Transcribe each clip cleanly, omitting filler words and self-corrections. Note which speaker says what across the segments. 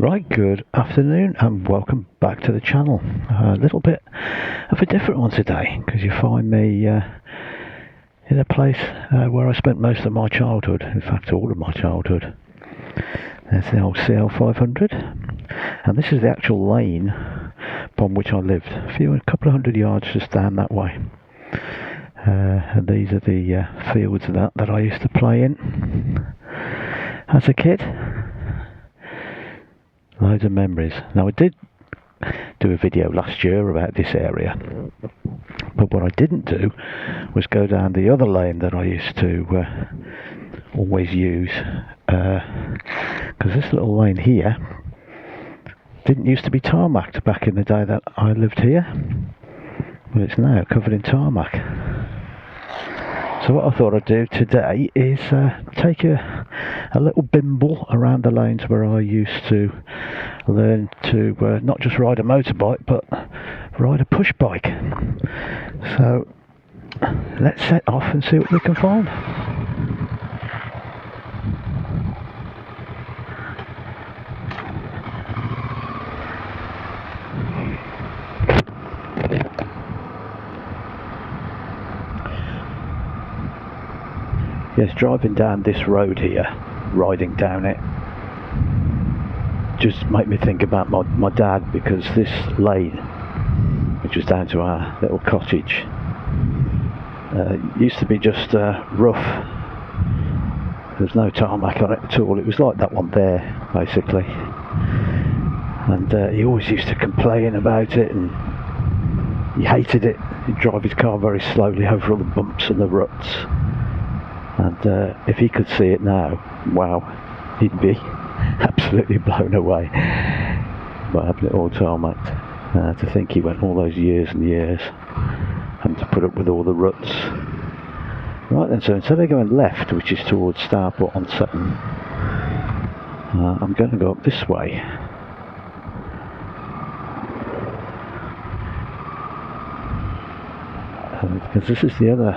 Speaker 1: Right, good afternoon and welcome back to the channel. A little bit of a different one today because you find me in a place where I spent most of my childhood, in fact all of my childhood. There's the old CL500 and this is the actual lane upon which I lived, a couple of hundred yards just down that way. And these are the fields that I used to play in as a kid. Loads of memories. Now I did do a video last year about this area, but what I didn't do was go down the other lane that I used to always use, because this little lane here didn't used to be tarmacked back in the day that I lived here, but it's now covered in tarmac. So what I thought I'd do today is take a little bimble around the lanes where I used to learn to not just ride a motorbike but ride a push bike. So let's set off and see what we can find. Yes, driving down this road here, riding down it, just made me think about my dad, because this lane, which was down to our little cottage, used to be just rough. There was no tarmac on it at all. It was like that one there, basically. And he always used to complain about it, and he hated it. He'd drive his car very slowly over all the bumps and the ruts. And if he could see it now, wow, he'd be absolutely blown away by having it all tarmacked. To think he went all those years and years and to put up with all the ruts. Right then, so instead of going left, which is towards Starport on Sutton, I'm going to go up this way. Because this is the other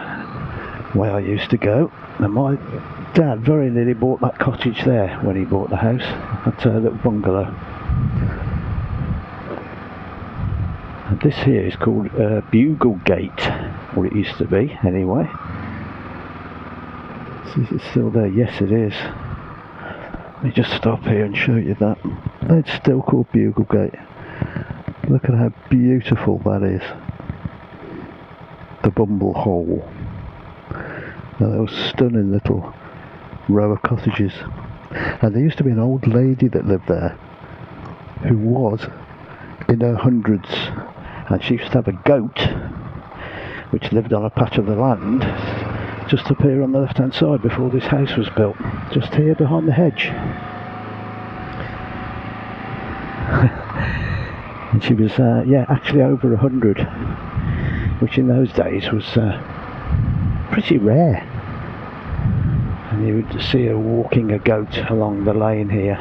Speaker 1: way I used to go, and my dad very nearly bought that cottage there when he bought the house, that little bungalow. And this here is called Bugle Gate, or it used to be anyway. Is it still there? Yes it is. Let me just stop here and show you that. It's still called Bugle Gate. Look at how beautiful that is. The Bumble Hole. Now, those stunning little row of cottages, and there used to be an old lady that lived there who was in her hundreds, and she used to have a goat which lived on a patch of the land just up here on the left hand side before this house was built, just here behind the hedge. And she was actually over 100, which in those days was pretty rare. And you would see her walking a goat along the lane here.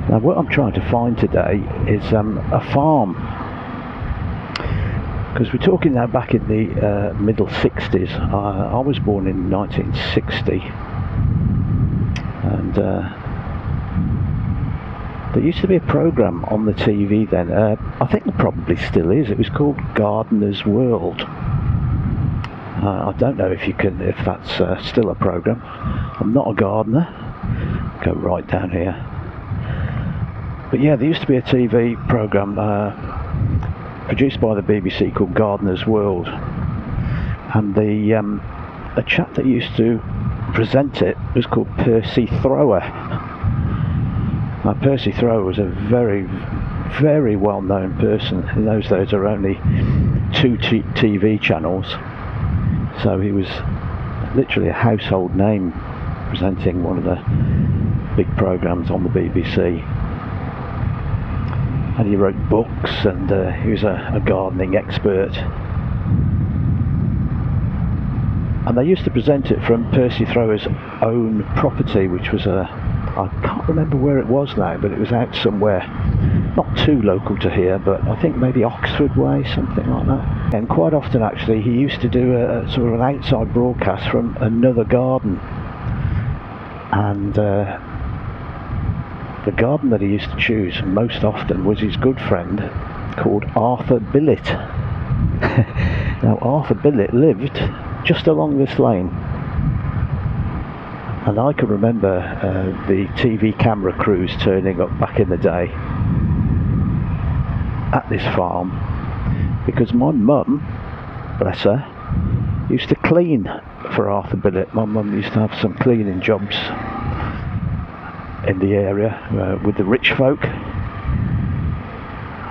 Speaker 1: Now what I'm trying to find today is a farm, because we're talking now back in the middle 60s. I was born in 1960, and there used to be a programme on the TV then, I think there probably still is. It was called Gardener's World. I don't know if that's still a programme. I'm not a gardener. Go right down here. But yeah, there used to be a TV programme produced by the BBC called Gardener's World, and a chap that used to present it was called Percy Thrower. Now, Percy Thrower was a very, very well-known person. In those days there were only two TV channels, so he was literally a household name, presenting one of the big programmes on the BBC. And he wrote books, and he was a gardening expert. And they used to present it from Percy Thrower's own property, which was I can't remember where it was now, but it was out somewhere, not too local to here, but I think maybe Oxford way, something like that. And quite often actually he used to do a sort of an outside broadcast from another garden and the garden that he used to choose most often was his good friend called Arthur Billett. Now Arthur Billett lived just along this lane, and I can remember the TV camera crews turning up back in the day at this farm, because my mum, bless her, used to clean for Arthur Billett. My mum used to have some cleaning jobs in the area with the rich folk,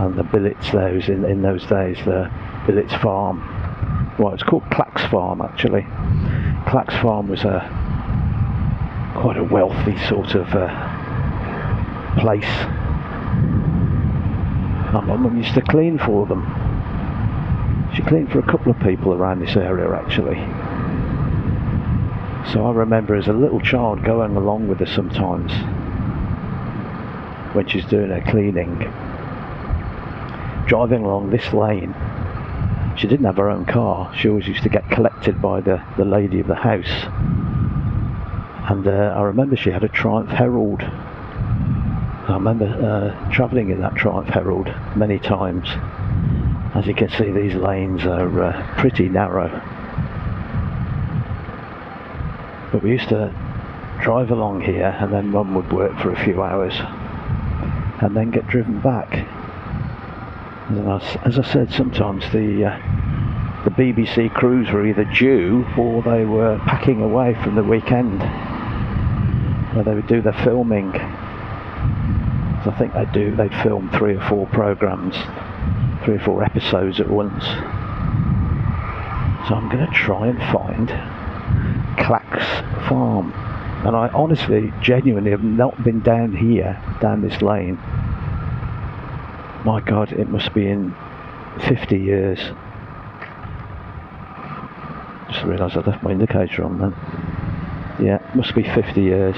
Speaker 1: and the Billets, those in those days, the Billets farm, well, it's called Clack's Farm actually. Clack's Farm was quite a wealthy sort of place, and my mum used to clean for them. She cleaned for a couple of people around this area actually. So I remember as a little child going along with her sometimes when she's doing her cleaning, driving along this lane. She didn't have her own car. She always used to get collected by the lady of the house. And I remember she had a Triumph Herald. I remember travelling in that Triumph Herald many times. As you can see, these lanes are pretty narrow. But we used to drive along here, and then Mum would work for a few hours and then get driven back. As I said, sometimes the BBC crews were either due or they were packing away from the weekend, where they would do their filming. So I think they'd film 3 or 4 programmes, 3 or 4 episodes at once. So I'm going to try and find Clack's Farm, and I honestly, genuinely have not been down here, down this lane. My God, it must be in 50 years. Just realised I left my indicator on then. Yeah, it must be 50 years.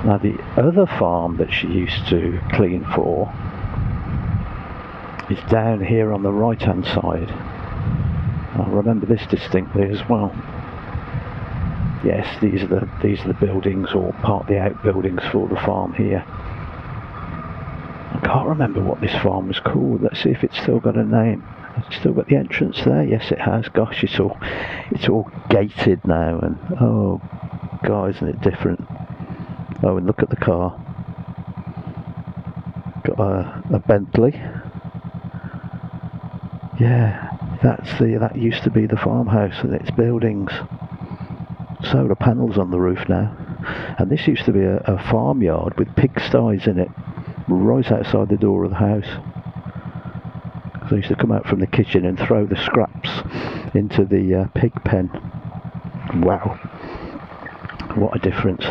Speaker 1: Now the other farm that she used to clean for is down here on the right hand side. I remember this distinctly as well. Yes, these are the buildings, or part of the outbuildings for the farm here. I can't remember what this farm was called. Let's see if it's still got a name. It's still got the entrance there. Yes, it has. Gosh, it's all gated now, and oh God, isn't it different? Oh, and look at the car. Got a Bentley. Yeah, that used to be the farmhouse and its buildings. Solar panels on the roof now. And this used to be a farmyard with pigsties in it, right outside the door of the house. So I used to come out from the kitchen and throw the scraps into the pig pen. Wow, what a difference.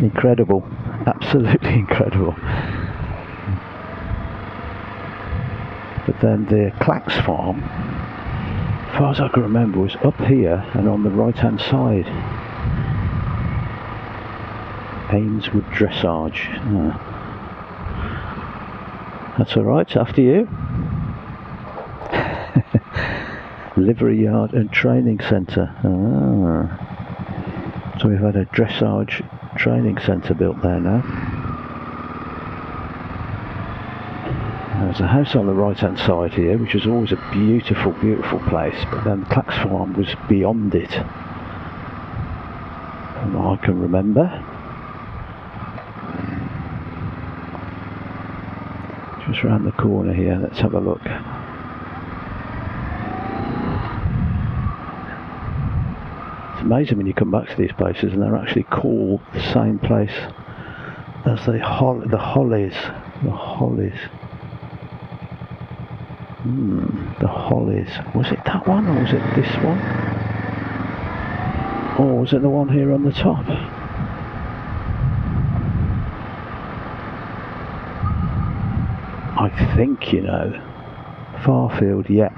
Speaker 1: Incredible, absolutely incredible. But then the Clack's Farm, as far as I can remember, was up here and on the right hand side. Ainswood Dressage. That's alright, after you. Livery Yard and Training Centre. So we've had a dressage training centre built there now. There's a house on the right hand side here, which was always a beautiful, beautiful place, but then Clack's Farm was beyond it, from what I can remember. Just round the corner here, let's have a look. It's amazing when you come back to these places and they're actually called the same place as the Hollies. The Hollies. Was it that one, or was it this one? Or was it the one here on the top? I think, you know, Farfield, yeah.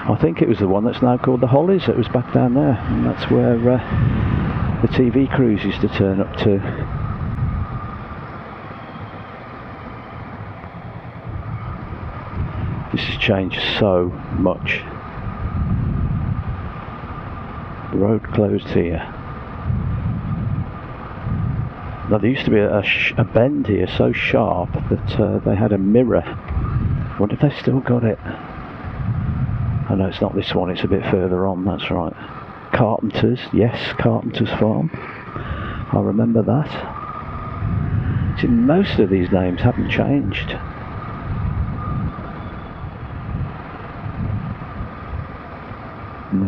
Speaker 1: I think it was the one that's now called the Hollies. It was back down there, and that's where the TV crews used to turn up to. This has changed so much. The road closed here. Now there used to be a bend here so sharp that they had a mirror. I wonder if they've still got it. Oh no, it's not this one, it's a bit further on, that's right. Carpenter's, yes, Carpenter's Farm. I remember that. See, most of these names haven't changed.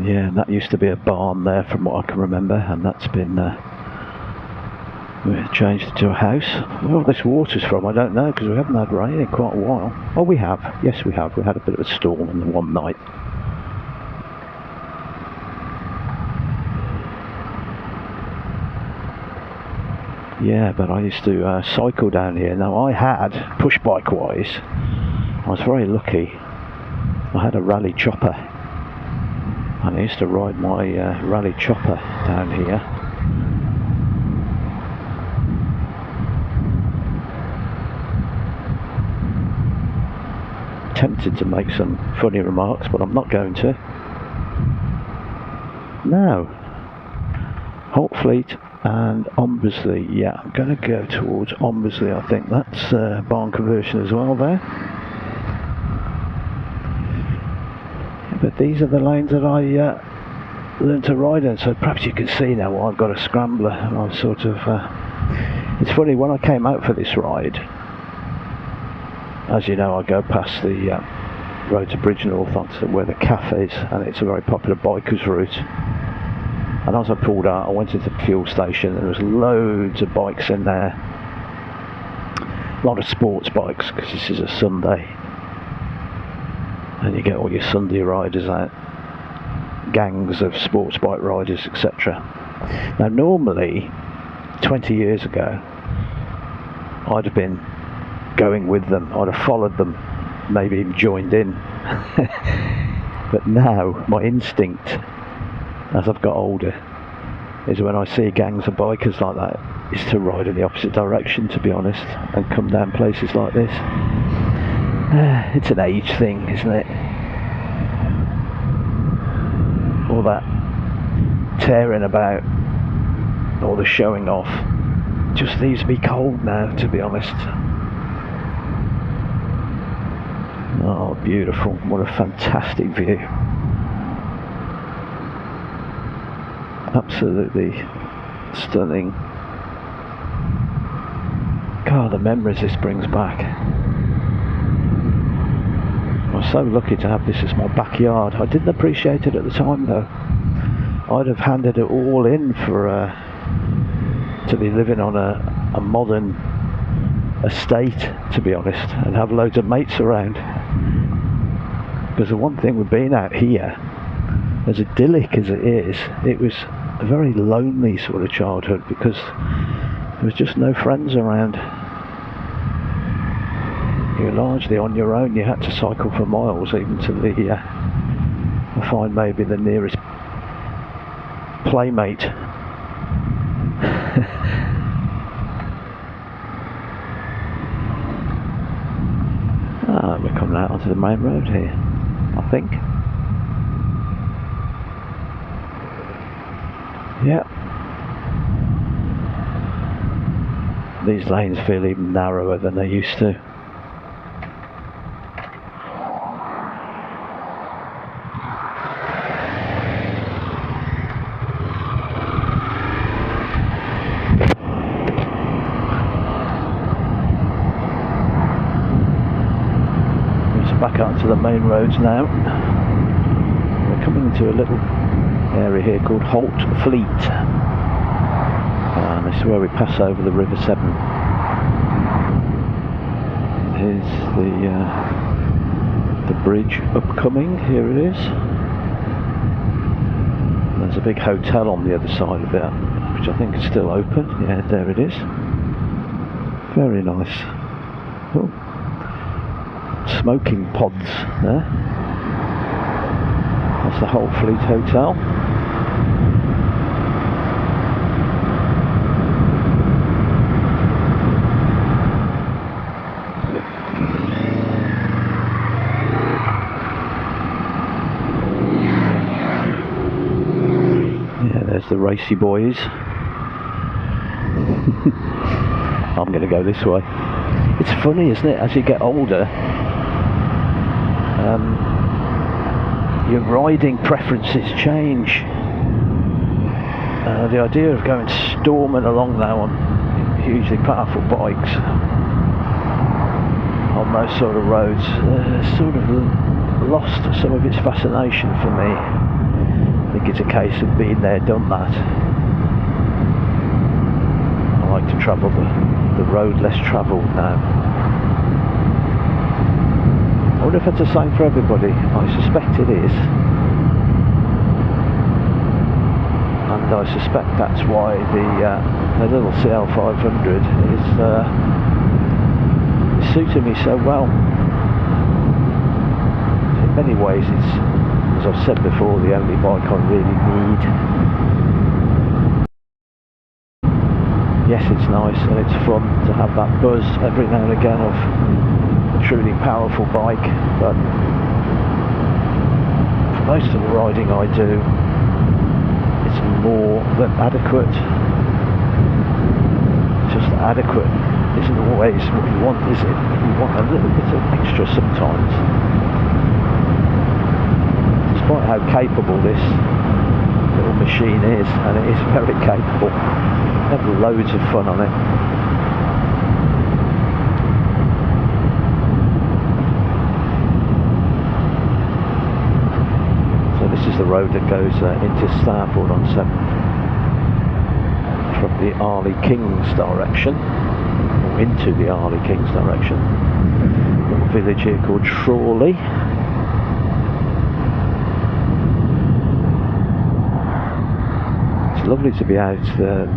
Speaker 1: Yeah, that used to be a barn there from what I can remember, and that's been changed to a house. Where all this water's from, I don't know, because we haven't had rain in quite a while. Oh, we have. Yes, we have. We had a bit of a storm on the one night. Yeah, but I used to cycle down here. Now, I had, push bike wise, I was very lucky. I had a rally chopper, and I used to ride my rally chopper down here. Tempted to make some funny remarks, but I'm not going to. Now, Holtfleet and Ombersley. Yeah, I'm going to go towards Ombersley. I think that's barn conversion as well there. But these are the lanes that I learned to ride in, so perhaps you can see now why I've got a scrambler. And I sort of it's funny, when I came out for this ride, as you know, I go past the road to Bridgnorth onto where the cafe is, and it's a very popular bikers route. And as I pulled out, I went into the fuel station, and there was loads of bikes in there. A lot of sports bikes, because this is a Sunday. And you get all your Sunday riders out. Gangs of sports bike riders, etc. Now normally, 20 years ago, I'd have been going with them. I'd have followed them, maybe even joined in. But now, my instinct, as I've got older, is when I see gangs of bikers like that, is to ride in the opposite direction, to be honest, and come down places like this. It's an age thing, isn't it? All that tearing about, all the showing off, just leaves me cold now, to be honest. Oh, beautiful. What a fantastic view. Absolutely stunning. God, the memories this brings back. I was so lucky to have this as my backyard. I didn't appreciate it at the time though. I'd have handed it all in for to be living on a modern estate, to be honest, and have loads of mates around. Because the one thing with being out here, as idyllic as it is, it was a very lonely sort of childhood, because there was just no friends around. You were largely on your own. You had to cycle for miles, even to the I find maybe the nearest playmate. We're coming out onto the main road here, I think. Yeah. These lanes feel even narrower than they used to. Back out to the main roads now. We're coming into a little area here called Holtfleet, and this is where we pass over the River Severn. Here's the bridge upcoming. Here it is. And there's a big hotel on the other side of it, which I think is still open. Yeah, there it is. Very nice. Oh. Smoking pods there. That's the Holtfleet Hotel. the racy boys. I'm going to go this way. It's funny, isn't it? As you get older, your riding preferences change. The idea of going storming along now on hugely powerful bikes on those sort of roads sort of lost some of its fascination for me. I think it's a case of being there, done that. I like to travel the road less travelled now. I wonder if that's the same for everybody. I suspect it is. And I suspect that's why the little CL500 is suiting me so well. In many ways it's, as I've said before, the only bike I really need. Yes, it's nice and it's fun to have that buzz every now and again of a truly powerful bike, but for most of the riding I do, it's more than adequate. Just adequate isn't always what you want, is it? You want a little bit of extra sometimes. Despite how capable this little machine is, and it is very capable, I have loads of fun on it. So this is the road that goes into Starport on 7 from the Arley Kings direction, or into the Arley Kings direction. A little village here called Shrawley. It's lovely to be out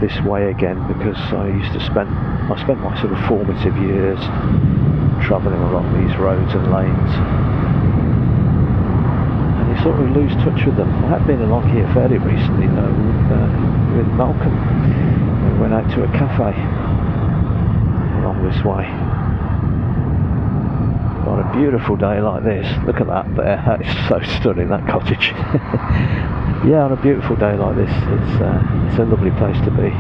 Speaker 1: this way again, because I spent my sort of formative years travelling along these roads and lanes, and you sort of lose touch with them. I have been along here fairly recently though with Malcolm. We went out to a cafe along this way. On a beautiful day like this, look at that there, that is so stunning, that cottage. Yeah, on a beautiful day like this, it's a lovely place to be.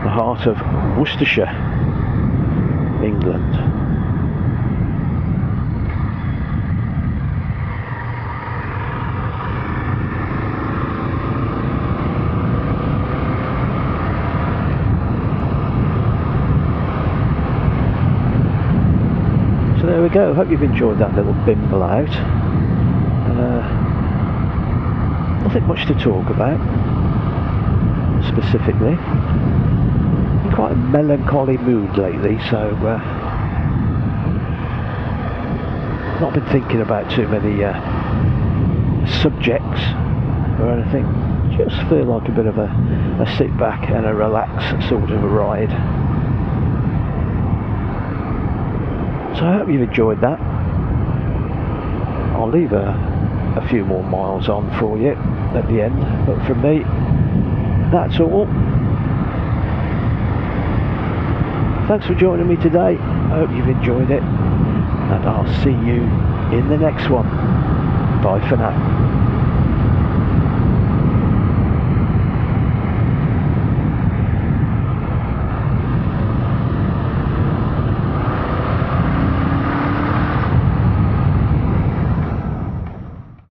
Speaker 1: The heart of Worcestershire, England. So there we go, hope you've enjoyed that little bimble out. Nothing much to talk about specifically. In quite a melancholy mood lately, so not been thinking about too many subjects or anything. Just feel like a bit of a sit back and a relax sort of a ride. So I hope you've enjoyed that. I'll leave a few more miles on for you at the end, but from me, that's all. Thanks for joining me today. I hope you've enjoyed it, and I'll see you in the next one. Bye for now.